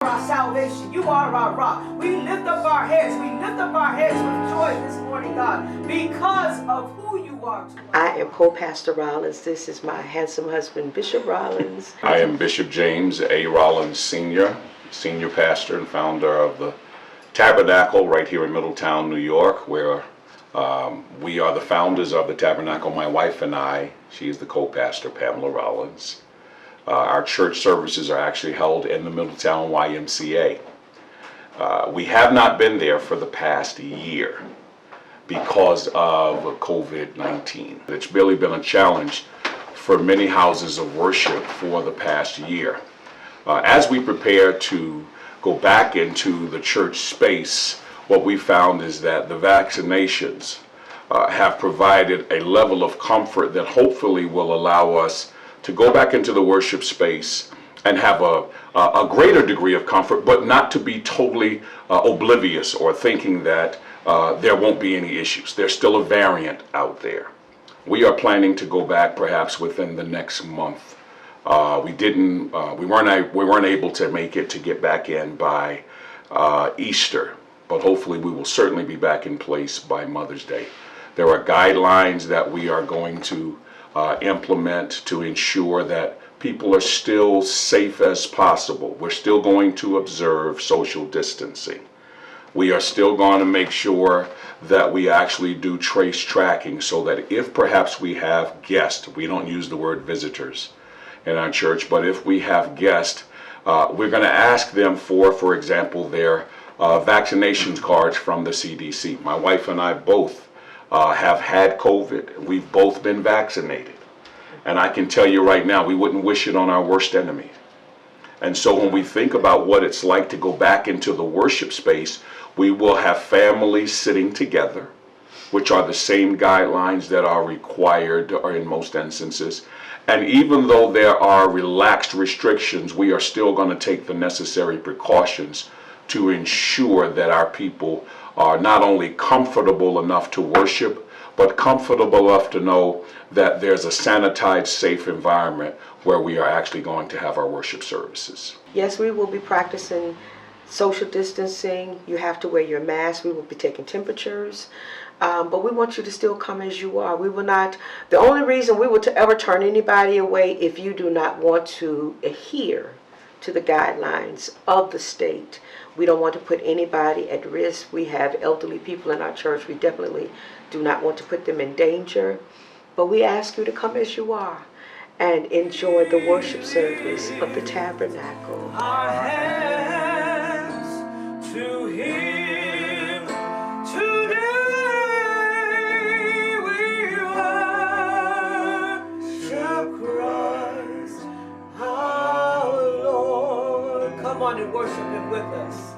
Our salvation. You are our rock. We lift up our heads. We lift up our heads with joy this morning, God, because of who you are to us. I am co-pastor Rollins. This is my handsome husband, Bishop Rollins. I am Bishop James A. Rollins, senior pastor and founder of the Tabernacle right here in Middletown, New York, where we are the founders of the Tabernacle. My wife and I, she is the co-pastor, Pamela Rollins. Our church services are actually held in the Middletown YMCA. We have not been there for the past year because of COVID-19. It's really been a challenge for many houses of worship for the past year. As we prepare to go back into the church space, what we found is that the vaccinations have provided a level of comfort that hopefully will allow us to go back into the worship space and have a greater degree of comfort, but not to be totally oblivious or thinking that there won't be any issues. There's still a variant out there. We are planning to go back perhaps within the next month. We weren't able to make it to get back in by Easter, but hopefully we will certainly be back in place by Mother's Day. There are guidelines that we are going to implement to ensure that people are still safe as possible. We're still going to observe social distancing. We are still going to make sure that we actually do trace tracking so that if perhaps we have guests, we don't use the word visitors in our church, but if we have guests, we're going to ask them for example, their vaccination cards from the CDC. My wife and I both have had COVID. We've both been vaccinated. And I can tell you right now, we wouldn't wish it on our worst enemy. And so when we think about what it's like to go back into the worship space, we will have families sitting together, which are the same guidelines that are required or in most instances. And even though there are relaxed restrictions, we are still going to take the necessary precautions to ensure that our people are not only comfortable enough to worship, but comfortable enough to know that there's a sanitized, safe environment where we are actually going to have our worship services. Yes, we will be practicing social distancing. You have to wear your mask. We will be taking temperatures. But we want you to still come as you are. We will not, the only reason we will ever turn anybody away if you do not want to adhere to the guidelines of the state. We don't want to put anybody at risk. We have elderly people in our church. We definitely do not want to put them in danger. But we ask you to come as you are and enjoy the worship service of the Tabernacle. Our hands to Him today we worship Christ our Lord. Come on and worship Him with us.